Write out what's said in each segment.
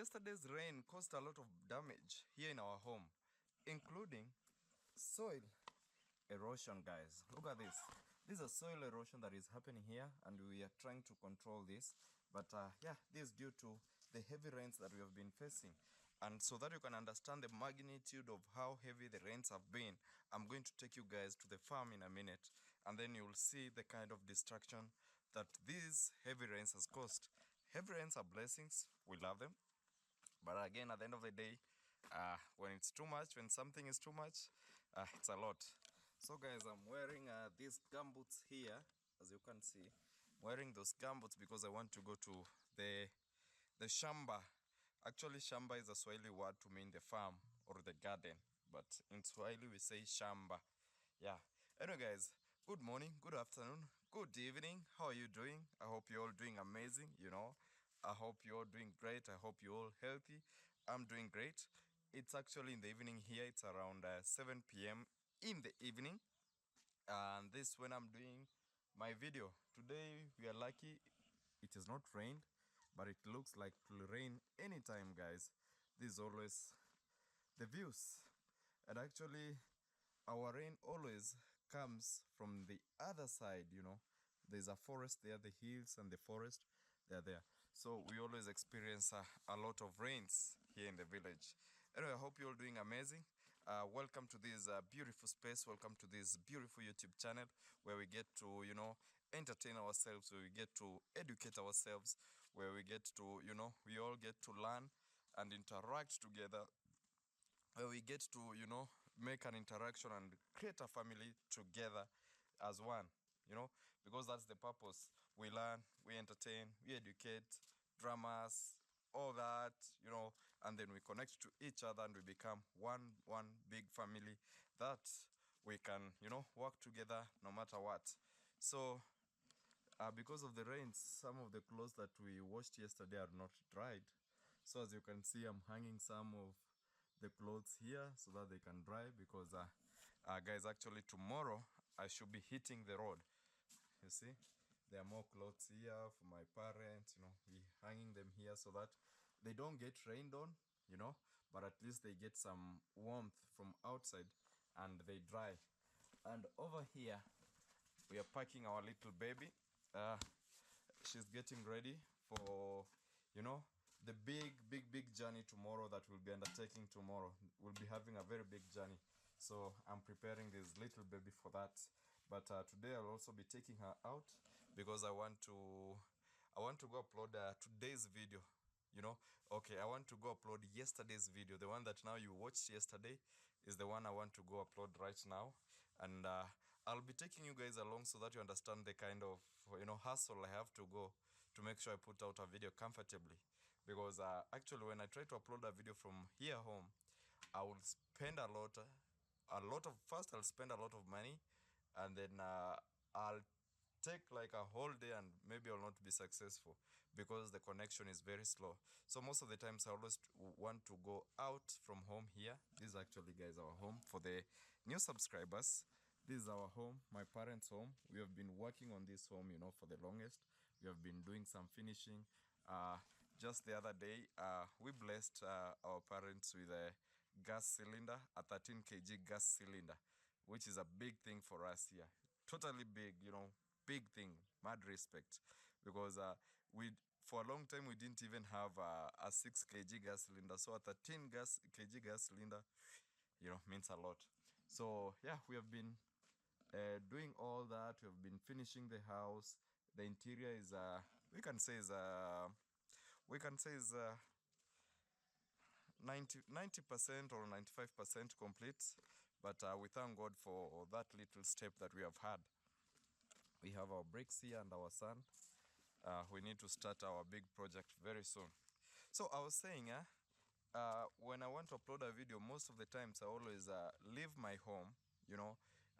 yesterday's rain caused a lot of damage here in our home, including soil erosion, guys. Look at this. This is a soil erosion that is happening here, and we are trying to control this. But yeah, this is due to the heavy rains that we have been facing. And so that you can understand the magnitude of how heavy the rains have been, I'm going to take you guys to the farm in a minute, and then you'll see the kind of destruction that these heavy rains has caused. Heavy rains are blessings. We love them. But again, at the end of the day, when it's too much, when something is too much, it's a lot. So guys, I'm wearing these gumboots here, as you can see. I'm wearing those gumboots because I want to go to the shamba. Actually, shamba is a Swahili word to mean the farm or the garden, but in Swahili we say shamba. Yeah. Anyway guys, good morning, good afternoon, good evening. How are you doing? I hope you're all doing amazing, I hope you're all doing great. I hope you're all healthy. I'm doing great. It's actually in the evening here. It's around 7 p.m. in the evening. And this is when I'm doing my video. Today we are lucky it has not rained, but it looks like it will rain anytime, guys. This is always the views. And actually our rain always comes from the other side, There's a forest there, the hills and the forest, they're there. So we always experience a lot of rains here in the village. Anyway, I hope you're all doing amazing. Welcome to this beautiful space. Welcome to this beautiful YouTube channel where we get to, entertain ourselves, where we get to educate ourselves, where we get to, we all get to learn and interact together, where we get to, make an interaction and create a family together as one, because that's the purpose. We learn, we entertain, we educate, dramas, all that, and then we connect to each other and we become one big family that we can, work together no matter what. So because of the rains, some of the clothes that we washed yesterday are not dried. So as you can see, I'm hanging some of the clothes here so that they can dry, because guys, actually tomorrow I should be hitting the road. You see, there are more clothes here for my parents, we hanging them here so that they don't get rained on, but at least they get some warmth from outside and they dry. And over here we are packing our little baby. She's getting ready for, the big journey tomorrow that we'll be undertaking tomorrow. We'll be having a very big journey. So I'm preparing this little baby for that. But today I'll also be taking her out because I want to go upload today's video. Okay, I want to go upload yesterday's video. The one that now you watched yesterday is the one I want to go upload right now. And I'll be taking you guys along so that you understand the kind of, hustle I have to go to make sure I put out a video comfortably. Because actually when I try to upload a video from here home, I will spend first I'll spend a lot of money, and then I'll take like a whole day and maybe I'll not be successful because the connection is very slow. So most of the times I always want to go out from home here. This is actually, guys, our home. For the new subscribers, this is our home, my parents' home. We have been working on this home, for the longest. We have been doing some finishing. Just the other day, we blessed our parents with a gas cylinder, a 13 kg gas cylinder, which is a big thing for us here. Totally big, big thing, mad respect, because for a long time we didn't even have a 6 kg gas cylinder. So a 13 kg gas cylinder, means a lot. So yeah, we have been doing all that. We have been finishing the house. The interior is we can say is 90% or 95% complete, but we thank God for that little step that we have had. We have our bricks here and our sand. We need to start our big project very soon. So I was saying, when I want to upload a video, most of the times I always leave my home,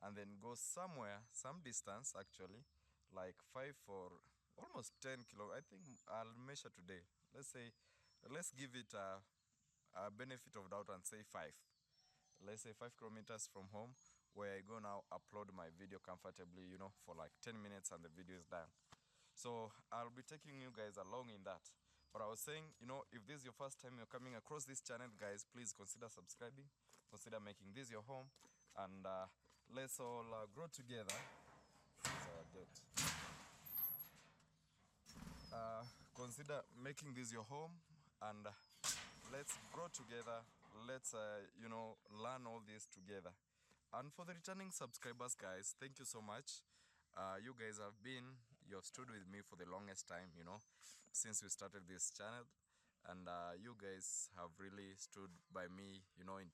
and then go somewhere, some distance actually, like 5 or almost 10 kilo. I think I'll measure today. Let's give it a benefit of doubt and say 5. Let's say 5 kilometers from home, where I go now upload my video comfortably, for like 10 minutes and the video is done. So I'll be taking you guys along in that. But I was saying, you know, if this is your first time you're coming across this channel, guys, please consider subscribing, consider making this your home, and let's all grow together. Consider making this your home, and let's grow together. Let's you know, learn all this together. And for the returning subscribers, guys, thank you so much. You guys you've stood with me for the longest time, you know, since we started this channel, and you guys have really stood by me, you know, in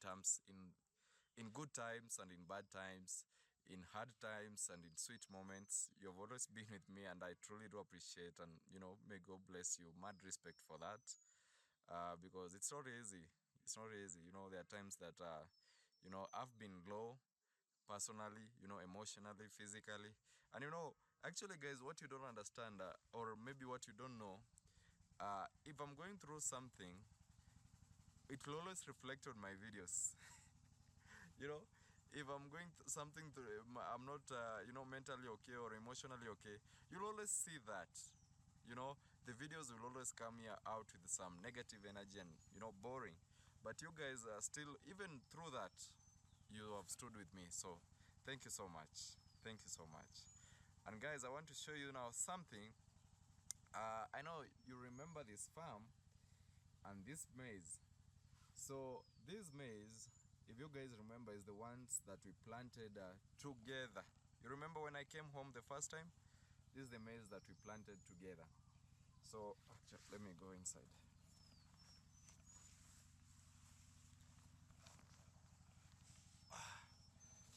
good times and in bad times, in hard times and in sweet moments. You've always been with me, and I truly do appreciate, and you know, may God bless you. Mad respect for that, because it's not easy. It's not easy. You know, there are times that you know, I've been low personally, you know, emotionally, physically, and you know, actually, guys, what you don't understand, or maybe what you don't know, if I'm going through something, it will always reflect on my videos. You know, if I'm going through something, I'm not, you know, mentally okay or emotionally okay, you'll always see that. You know, the videos will always come here out with some negative energy and, you know, boring. But you guys are still, even through that, you have stood with me. So thank you so much. Thank you so much. And guys, I want to show you now something. I know you remember this farm and this maize. So this maize, if you guys remember, is the ones that we planted together. You remember when I came home the first time? This is the maize that we planted together. So let me go inside.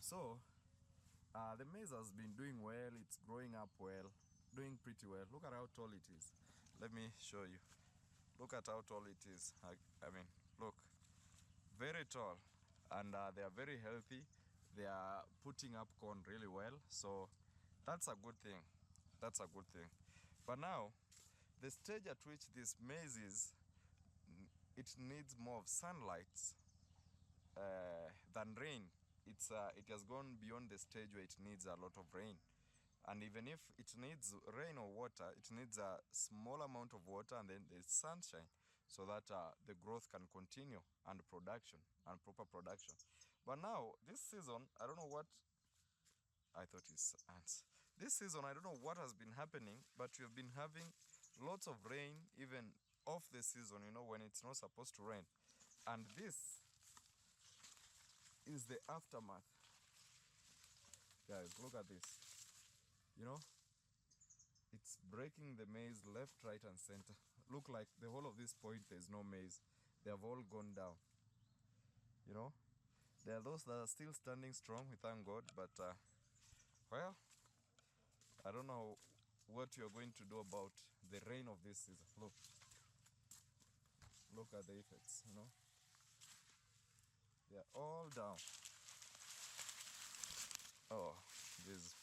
So the maize has been doing well. It's growing up well, doing pretty well. Look at how tall it is. Let me show you. Look at how tall it is. I mean, look, very tall, and they are very healthy. They are putting up corn really well, so that's a good thing. That's a good thing. But now, the stage at which this maize is, it needs more of sunlight than rain. It has gone beyond the stage where it needs a lot of rain. And even if it needs rain or water, it needs a small amount of water and then there's sunshine, so that the growth can continue, and production and proper production. But now, this season, I don't know what, I thought it's ants. This season, I don't know what has been happening, but we have been having lots of rain, even off the season, you know, when it's not supposed to rain. And this is the aftermath. Guys, look at this. You know, it's breaking the maize left, right, and center. Look, like the whole of this point, there's no maize. They have all gone down. You know, there are those that are still standing strong, we thank God, but well, I don't know what you're going to do about the rain of this season. Look at the effects, you know. They are all down. Oh, this is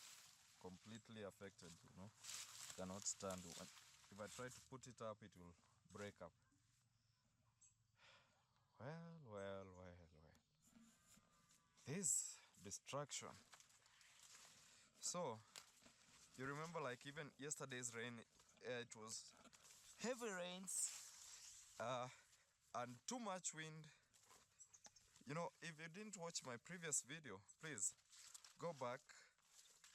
completely affected, you know. Cannot stand. If I try to put it up, it will break up. Well. This destruction. So, you remember, like, even yesterday's rain, it was heavy rains and too much wind. You know, if you didn't watch my previous video, please go back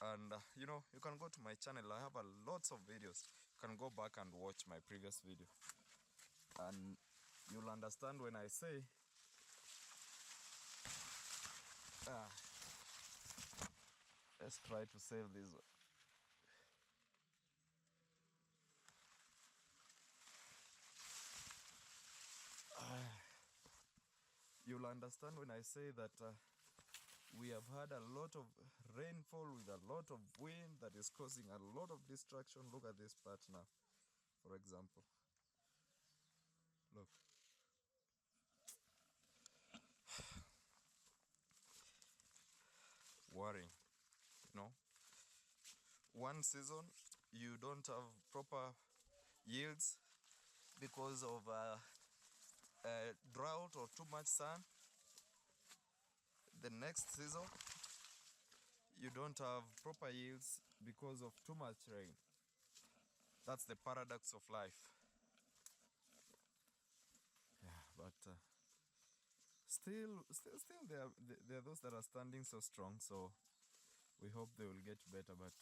and, you know, you can go to my channel. I have lots of videos. You can go back and watch my previous video. And you'll understand when I say, let's try to save this one. You'll understand when I say that we have had a lot of rainfall with a lot of wind that is causing a lot of destruction. Look at this part now, for example. Look. Worrying, you know. One season, you don't have proper yields because of drought or too much sun. The next season, you don't have proper yields because of too much rain. That's the paradox of life. but still there are those that are standing so strong, so we hope they will get better. But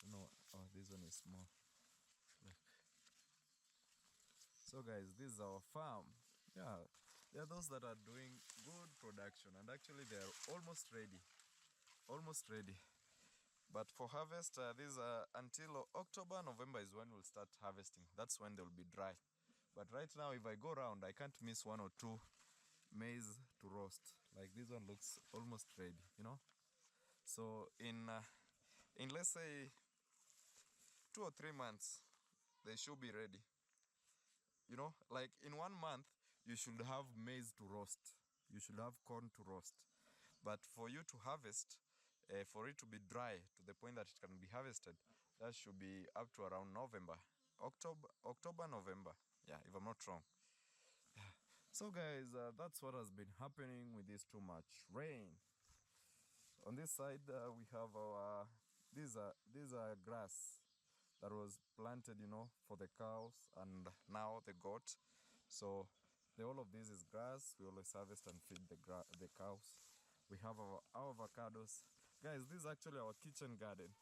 you know, oh, this one is small. Look. So guys, this is our farm. Yeah, there are those that are doing good production, and actually they are almost ready, but for harvest, these until October, November is when we'll start harvesting. That's when they'll be dry. But right now, if I go around, I can't miss one or two maize to roast. Like this one looks almost ready, you know. So in let's say 2 or 3 months, they should be ready. You know, like in 1 month, you should have maize to roast. You should have corn to roast. But for you to harvest, for it to be dry to the point that it can be harvested, that should be up to around November, October, November. Yeah, if I'm not wrong. Yeah. So guys, that's what has been happening with this too much rain. On this side, we have our these are grass that was planted, you know, for the cows and now the goat. So all of this is grass. We always harvest and feed the cows. We have our avocados. Guys, this is actually our kitchen garden.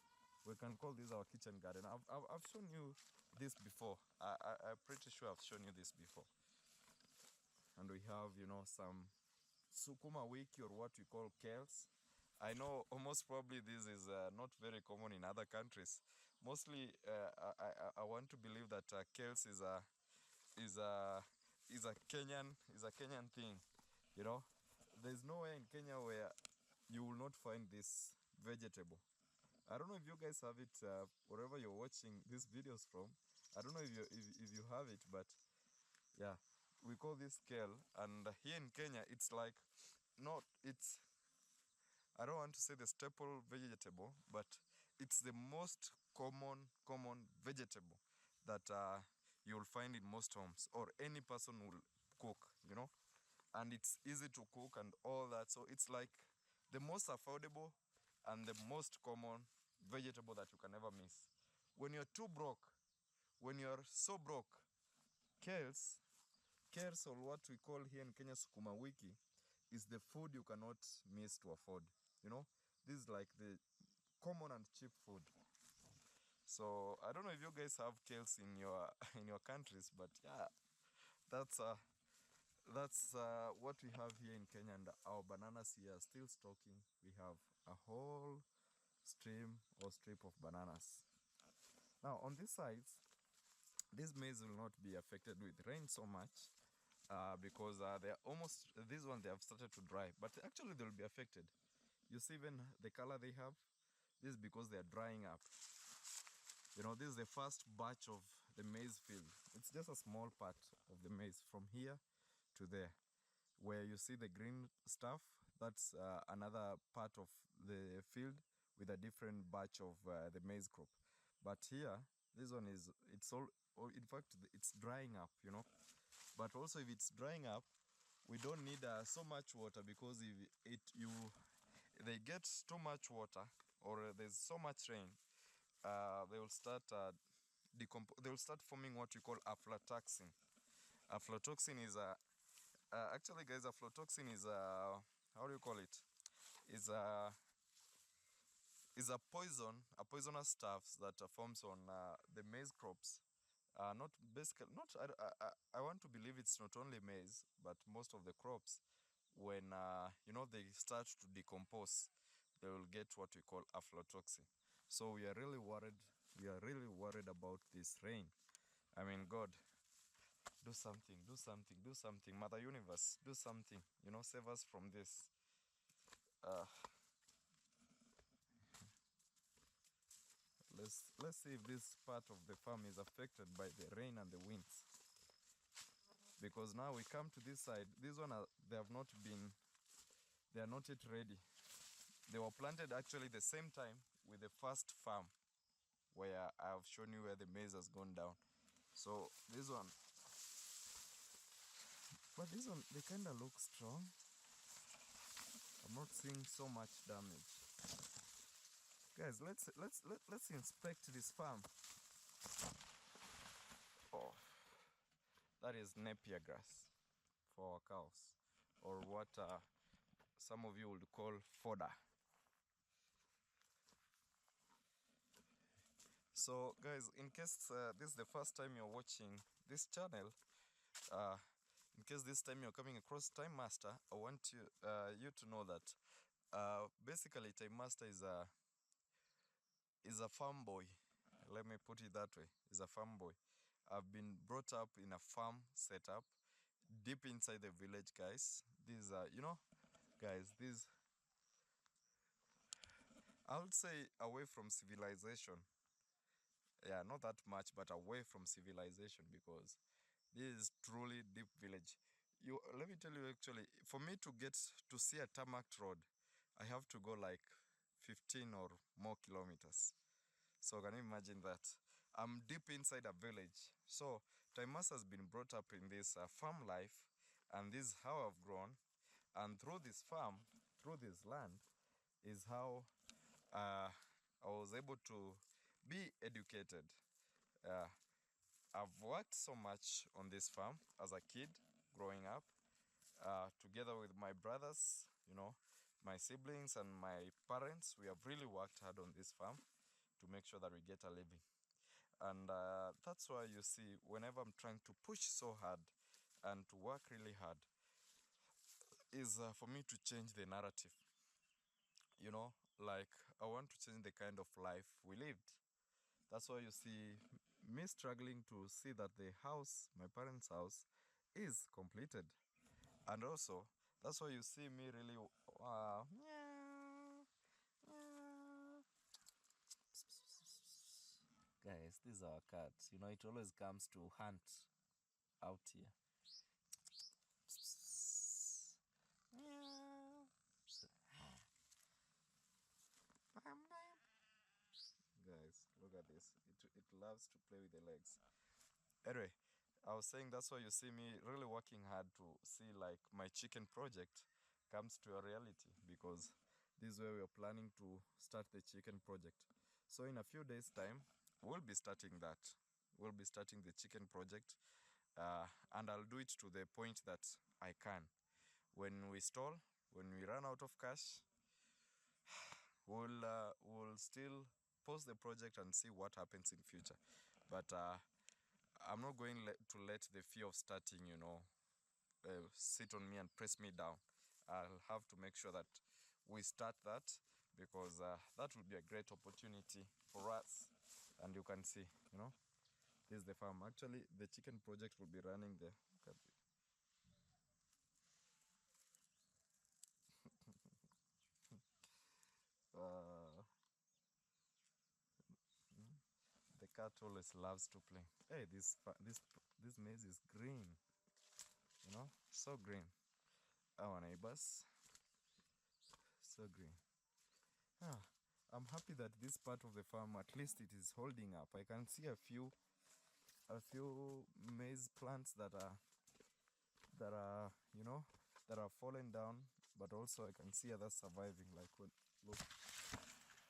We can call this our kitchen garden. I've shown you this before. I'm pretty sure I've shown you this before. And we have, you know, some sukuma wiki, or what we call kales. I know almost probably this is not very common in other countries. Mostly, I want to believe that kales is a Kenyan thing. You know, there's nowhere in Kenya where you will not find this vegetable. I don't know if you guys have it wherever you're watching these videos from. I don't know if you have it, but yeah, we call this kale, and here in Kenya it's like I don't want to say the staple vegetable, but it's the most common vegetable that you'll find in most homes, or any person will cook, you know, and it's easy to cook and all that. So it's like the most affordable and the most common vegetable that you can ever miss. When you're too broke, when you're so broke, kales, or what we call here in Kenya sukuma wiki, is the food you cannot miss to afford. You know, this is like the common and cheap food. So I don't know if you guys have kales in your countries, but yeah, that's what we have here in Kenya. And our bananas here are still stocking. We have a whole stream or strip of bananas. Now on this side, this maize will not be affected with rain so much, because they're almost, these ones, they have started to dry, but actually they'll be affected. You see even the color they have? This is because they are drying up. You know, this is the first batch of the maize field. It's just a small part of the maize from here to there. Where you see the green stuff, that's another part of the field with a different batch of the maize crop. But here, this one is, in fact, it's drying up, you know. But also if it's drying up, we don't need so much water, because if they get too much water, or there's so much rain, they will start forming what we call aflatoxin. Aflatoxin is actually, guys, aflatoxin is how do you call it? Is a poisonous stuff that forms on the maize crops. I want to believe it's not only maize, but most of the crops. When you know, they start to decompose, they will get what we call aflatoxin. So we are really worried. We are really worried about this rain. I mean, God, do something, do something, do something. Mother Universe, do something. You know, save us from this. Let's see if this part of the farm is affected by the rain and the winds. Because now we come to this side. This one, they are not yet ready. They were planted actually the same time with the first farm, where I have shown you where the maize has gone down. So this one, but this one, they kind of look strong. I'm not seeing so much damage. Guys, let's inspect this farm. Oh, that is Napier grass. for our cows, or what some of you would call fodder. So guys, in case this is the first time you're watching this channel, in case this time you're coming across Time Master, I want you to know that basically Time Master is a farm boy. Let me put it that way. Is a farm boy. I've been brought up in a farm setup deep inside the village, guys. These are, guys, these, I would say, away from civilization. Yeah, not that much, but away from civilization, because this is truly deep village. Let me tell you, actually, for me to get to see a tarmac road, I have to go like 15 or more kilometers. So can you imagine that? I'm deep inside a village. So Timas has been brought up in this farm life, and this is how I've grown. And through this farm, through this land, is how I was able to be educated. I've worked so much on this farm as a kid growing up, together with my brothers, my siblings and my parents. We have really worked hard on this farm to make sure that we get a living. And that's why you see, whenever I'm trying to push so hard and to work really hard, is for me to change the narrative. Like, I want to change the kind of life we lived. That's why you see me struggling to see that the house, my parents' house, is completed. And also, that's why you see me really guys, this is our cat. It always comes to hunt out here. Guys, look at this. It loves to play with the legs. Anyway, I was saying that's why you see me really working hard to see like my chicken project comes to a reality, because this is where we are planning to start the chicken project. So in a few days time, we'll be starting that. We'll be starting the chicken project, and I'll do it to the point that I can. When we stall, when we run out of cash, we'll still pause the project and see what happens in future. But I'm not going to let the fear of starting, sit on me and press me down. I'll have to make sure that we start that, because that will be a great opportunity for us. And you can see, this is the farm. Actually, the chicken project will be running there. Look at it. The cat always loves to play. Hey, this maize is green. So green. Our neighbors, so green. I'm happy that this part of the farm, at least it is holding up. I can see a few maize plants that are that are fallen down, but also I can see others surviving. Like, look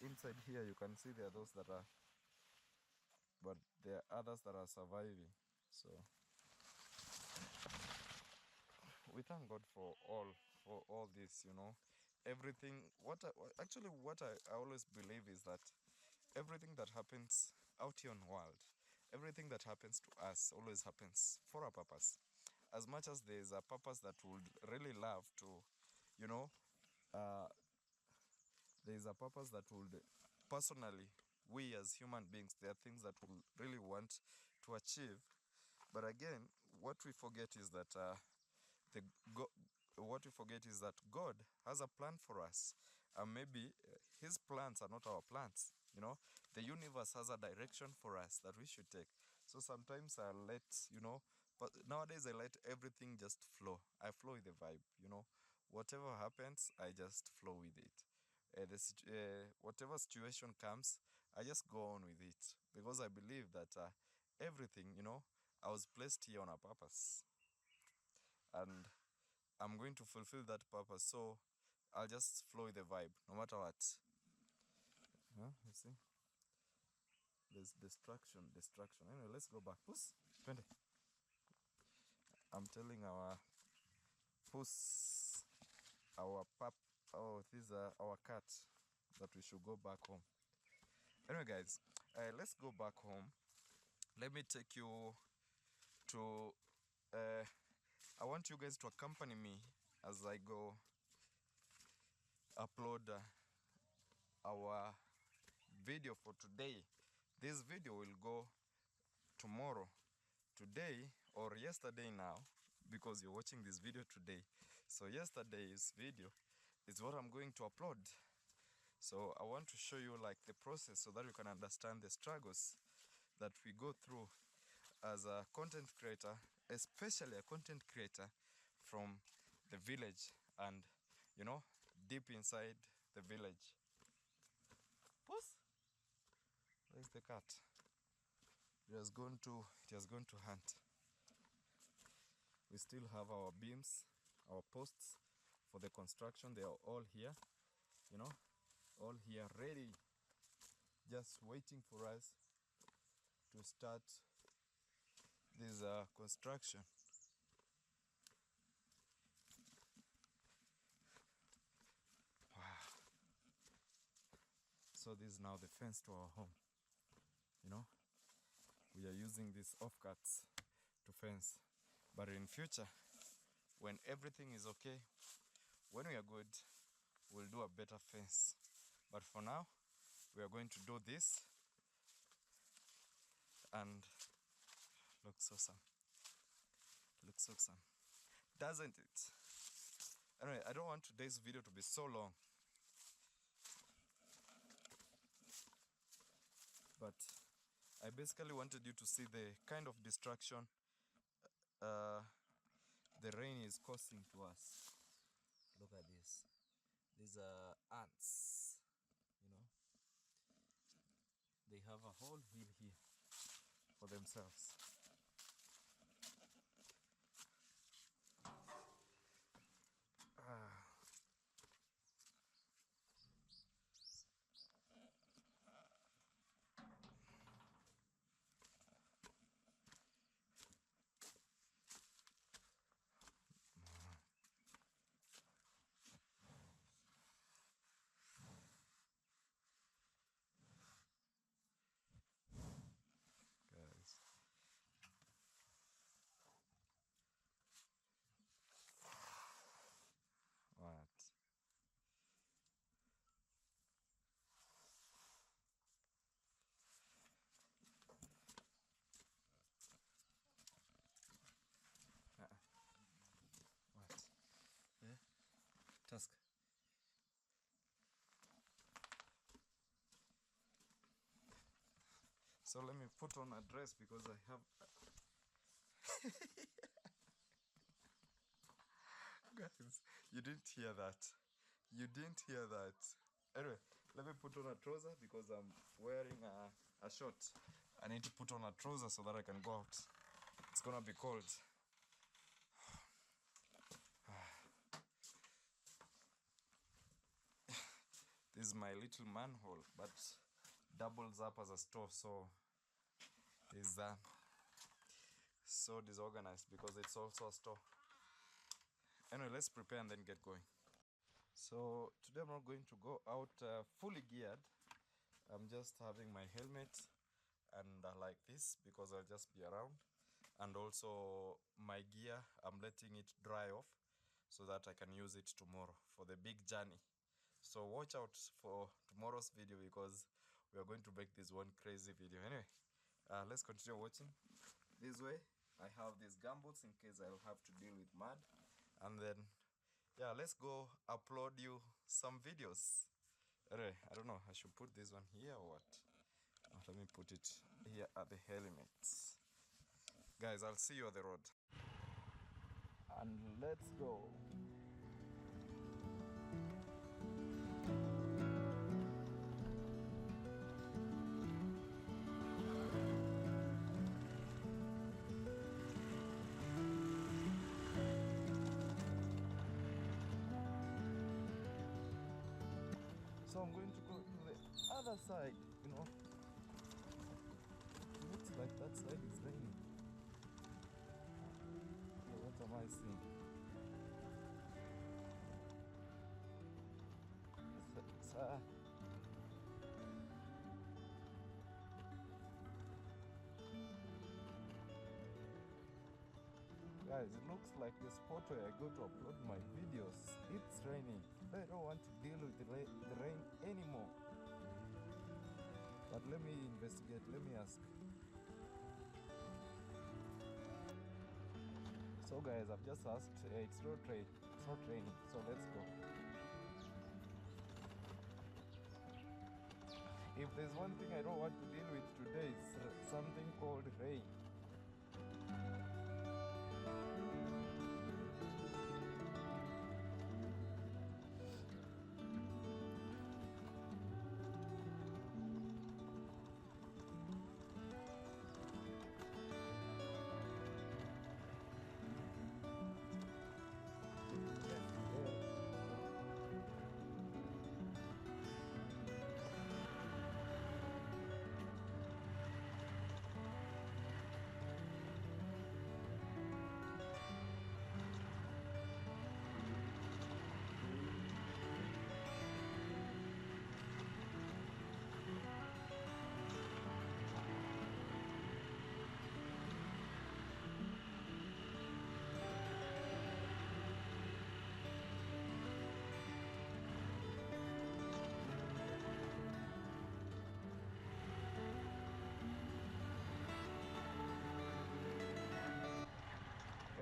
inside here, you can see there are those that are, but there are others that are surviving. So we thank God for all this. Everything. What I always believe is that everything that happens out here in the world, everything that happens to us always happens for a purpose. As much as there is a purpose that would really love to, there is a purpose that would, personally, we as human beings, there are things that we really want to achieve. But again, what we forget is that God has a plan for us, and maybe his plans are not our plans. The universe has a direction for us that we should take. So sometimes I let, but nowadays I let everything just flow. I flow with the vibe. Whatever happens, I just flow with it. Whatever situation comes, I just go on with it, because I believe that everything, I was placed here on a purpose, and I'm going to fulfill that purpose. So I'll just flow with the vibe, no matter what. You see? There's distraction. Anyway, let's go back. Puss, 20. I'm telling our Puss, our pup. Oh, this is our cat that we should go back home. Anyway, guys, let's go back home. Let me take you to. I want you guys to accompany me as I go upload our video for today. This video will go tomorrow, today, or yesterday now, because you're watching this video today. So yesterday's video is what I'm going to upload. So I want to show you like the process so that you can understand the struggles that we go through as a content creator, especially a content creator from the village and, you know, deep inside the village. Puss, where's the cat? It has gone to hunt. We still have our beams, our posts for the construction. They are all here, you know, all here ready, just waiting for us to start this construction. Wow. So this is now the fence to our home, you know. We are using these offcuts to fence, but in future, when everything is okay, when we are good, we'll do a better fence. But for now, we are going to do this, and looks awesome. Looks awesome, doesn't it? Anyway, I don't want today's video to be so long, but I basically wanted you to see the kind of destruction the rain is causing to us. Look at this. These are ants, you know. They have a whole hill here for themselves. Guys. What? What? Yeah? Tusk. So let me put on a dress because I have... Guys, you didn't hear that. You didn't hear that. Anyway, let me put on a trouser because I'm wearing a short. I need to put on a trouser so that I can go out. It's gonna be cold. This is my little manhole, but doubles up as a store, so is so disorganized because it's also a store. Anyway, let's prepare and then get going. So today I'm not going to go out fully geared. I'm just having my helmet and like this because I'll just be around, and also my gear I'm letting it dry off so that I can use it tomorrow for the big journey. So watch out for tomorrow's video because we are going to make this one crazy video. Anyway, let's continue watching. This way I have these gumboots in case I'll have to deal with mud, and then yeah, let's go upload you some videos. Anyway, I don't know, I should put this one here or what? Let me put it here at the helmets. Guys, I'll see you on the road. And let's go. So I'm going to go to the other side, you know. It looks like that side is raining. Okay, what am I seeing? Guys, it looks like the spot where I go to upload my videos. It's raining. I don't want to deal with the rain anymore. But let me investigate. Let me ask. So guys, I've just asked. It's not raining. So let's go. If there's one thing I don't want to deal with today, it's something called rain.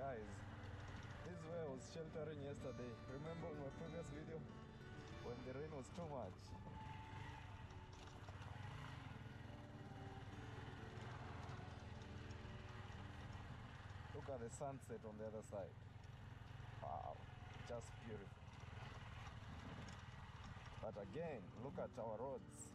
Guys, this is where I was sheltering yesterday. Remember in my previous video when the rain was too much? Look at the sunset on the other side. Wow, just beautiful. But again, look at our roads.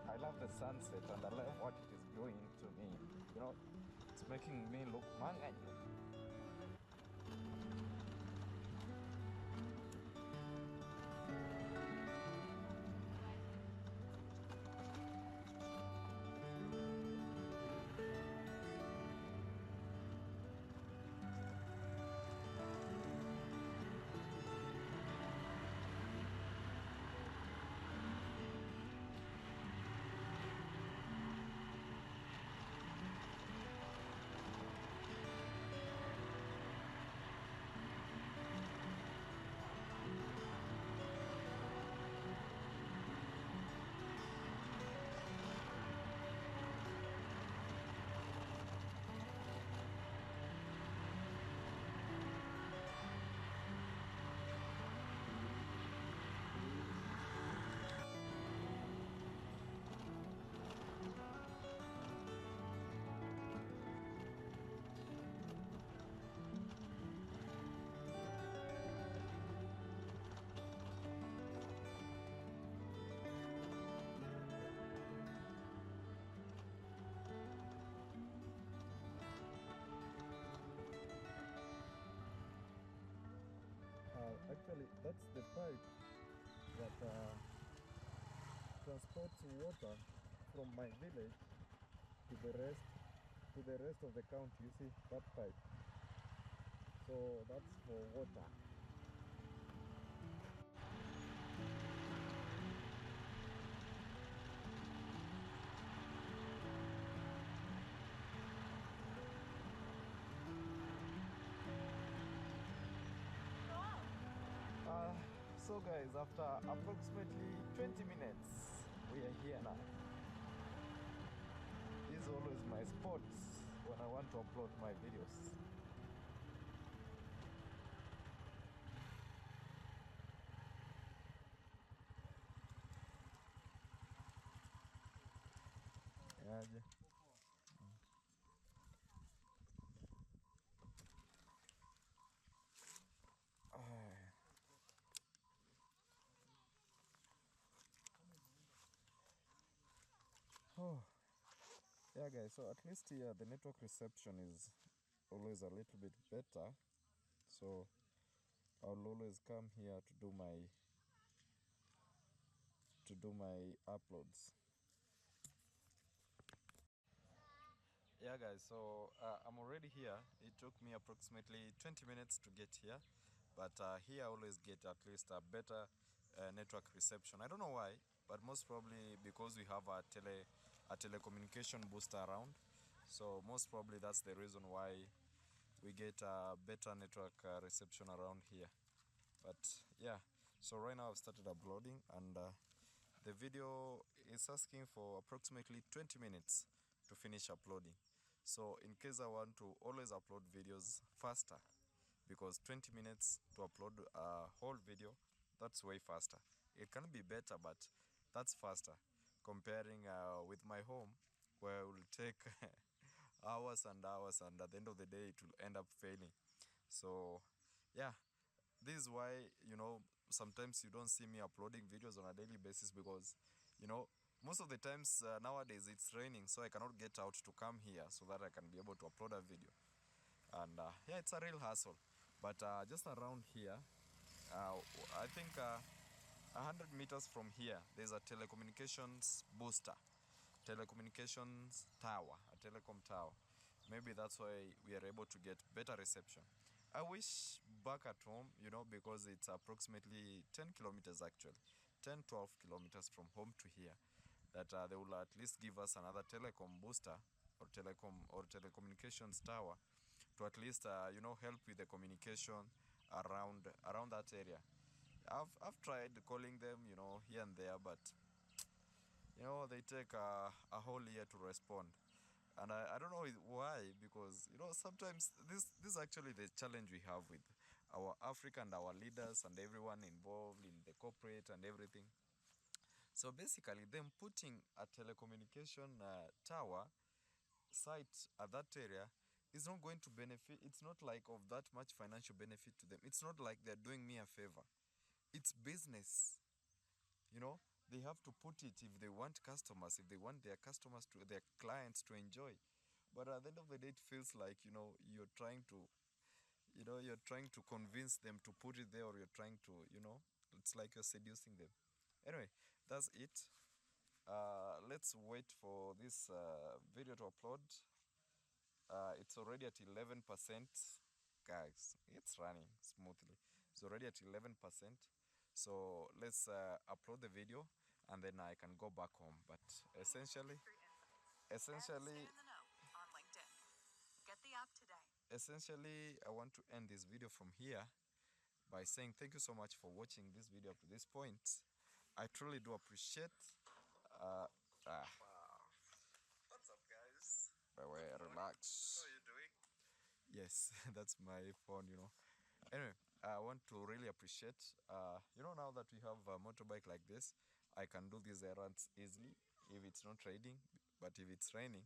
I love the sunset and I love what it is doing to me. You know, it's making me look manganyo. Actually, that's the pipe that transports water from my village to the rest of the county. You see that pipe? So that's for water. So guys, after approximately 20 minutes, we are here now. This is always my spot when I want to upload my videos. Yeah guys, so at least here the network reception is always a little bit better, so I'll always come here to do my uploads. Yeah guys, so I'm already here. It took me approximately 20 minutes to get here, but here I always get at least a better network reception. I don't know why, but most probably because we have a telecommunication booster around, so most probably that's the reason why we get a better network reception around here. But yeah, so right now I've started uploading, and the video is asking for approximately 20 minutes to finish uploading. So in case I want to always upload videos faster, because 20 minutes to upload a whole video, that's way faster. It can be better, but that's faster comparing with my home, where it will take hours and hours, and at the end of the day it will end up failing. So yeah, this is why, sometimes you don't see me uploading videos on a daily basis, because most of the times nowadays it's raining, so I cannot get out to come here so that I can be able to upload a video. And yeah, it's a real hassle. But just around here, uh, I think 100 meters from here there's a telecommunications booster, telecommunications tower, a telecom tower. Maybe that's why we are able to get better reception. I wish back at home, because it's approximately 10 kilometers actually, 10-12 kilometers from home to here, that they will at least give us another telecom booster, or telecommunications tower, to at least help with the communication around that area. I've tried calling them, here and there, but they take a whole year to respond. And I don't know why, because sometimes this is actually the challenge we have with our Africa and our leaders and everyone involved in the corporate and everything. So basically, them putting a telecommunication tower site at that area is not going to benefit. It's not like of that much financial benefit to them. It's not like they're doing me a favor. It's business. They have to put it if they want customers, if they want their clients to enjoy. But at the end of the day, it feels like, you're trying to convince them to put it there, or you're trying to, it's like you're seducing them. Anyway, that's it. Let's wait for this video to upload. It's already at 11%. Guys, it's running smoothly. It's already at 11%. So let's upload the video, and then I can go back home. But essentially, I want to end this video from here by saying thank you so much for watching this video up to this point. I truly do appreciate. Uh, ah, What's up, guys? By the way, relax. How are you doing? Yes, that's my phone. Anyway, I want to really appreciate, now that we have a motorbike like this, I can do these errands easily if it's not raining. But if it's raining,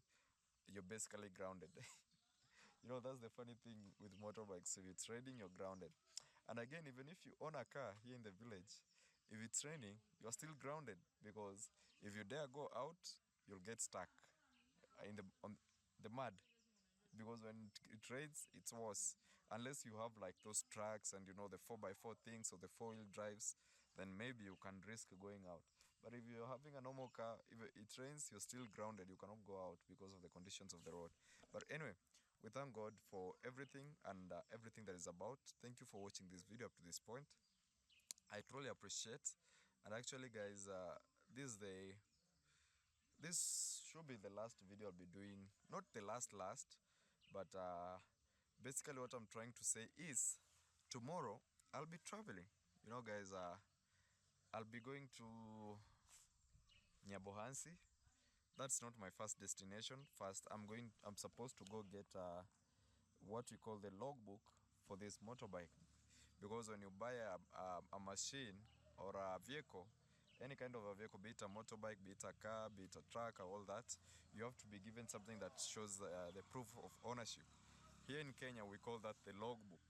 you're basically grounded. That's the funny thing with motorbikes. If it's raining, you're grounded. And again, even if you own a car here in the village, if it's raining, you're still grounded, because if you dare go out, you'll get stuck on the mud, because when it rains, it's worse. Unless you have like those trucks and the 4x4 things, or the 4-wheel drives, then maybe you can risk going out. But if you're having a normal car, if it rains, you're still grounded. You cannot go out because of the conditions of the road. But anyway, we thank God for everything, and everything that is about. Thank you for watching this video up to this point. I truly appreciate. And actually, guys, this should be the last video I'll be doing. Not the last, but basically what I'm trying to say is, tomorrow I'll be traveling. Guys, I'll be going to Nyabohanse. That's not my first destination. First, I'm supposed to go get what we call the logbook for this motorbike. Because when you buy a machine or a vehicle, any kind of a vehicle, be it a motorbike, be it a car, be it a truck, or all that, you have to be given something that shows the proof of ownership. Here in Kenya, we call that the logbook.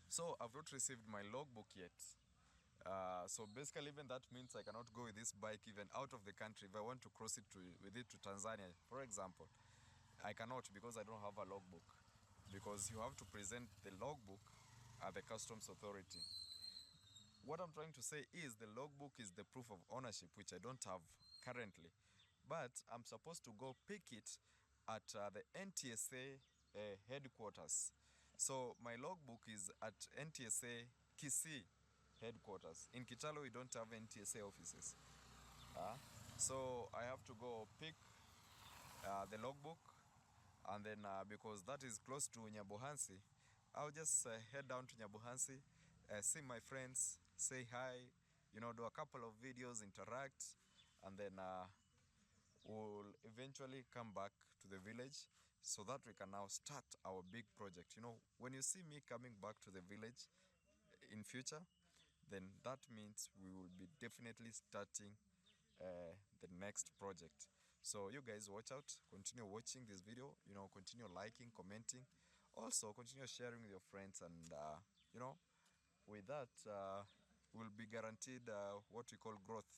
So I've not received my logbook yet. So basically, even that means I cannot go with this bike even out of the country. If I want to cross it with it to Tanzania, for example, I cannot because I don't have a logbook. Because you have to present the logbook at the customs authority. What I'm trying to say is the logbook is the proof of ownership, which I don't have currently. But I'm supposed to go pick it at the NTSA headquarters. So my logbook is at NTSA Kisii headquarters. In Kitalo, we don't have NTSA offices. So I have to go pick the logbook, and then because that is close to Nyabohanse, I'll just head down to Nyabohanse, see my friends, say hi, do a couple of videos, interact, and then we'll eventually come back to the village so that we can now start our big project. When you see me coming back to the village in future, then that means we will be definitely starting the next project. So you guys watch out, continue watching this video, continue liking, commenting, also continue sharing with your friends, and with that we'll be guaranteed what we call growth,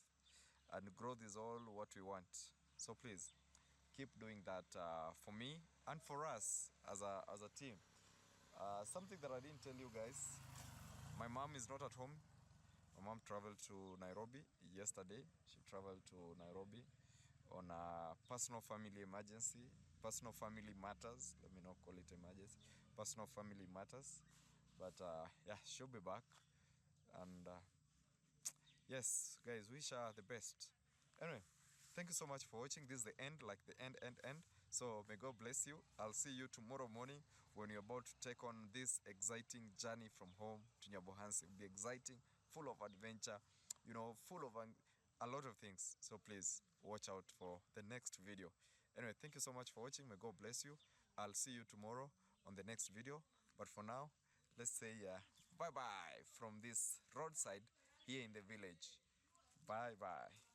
and growth is all what we want. So please keep doing that for me and for us as a team. Something that I didn't tell you guys, my mom is not at home. My mom traveled to Nairobi yesterday. She traveled to Nairobi on a personal family emergency, personal family matters. Let me not call it emergency, personal family matters. But yeah, she'll be back. And yes, guys, wish her the best. Anyway, thank you so much for watching. This is the end, like the end. So may God bless you. I'll see you tomorrow morning when you're about to take on this exciting journey from home to Nyabohanse. It'll be exciting, full of adventure, full of a lot of things. So please watch out for the next video. Anyway, thank you so much for watching. May God bless you. I'll see you tomorrow on the next video. But for now, let's say bye-bye from this roadside here in the village. Bye-bye.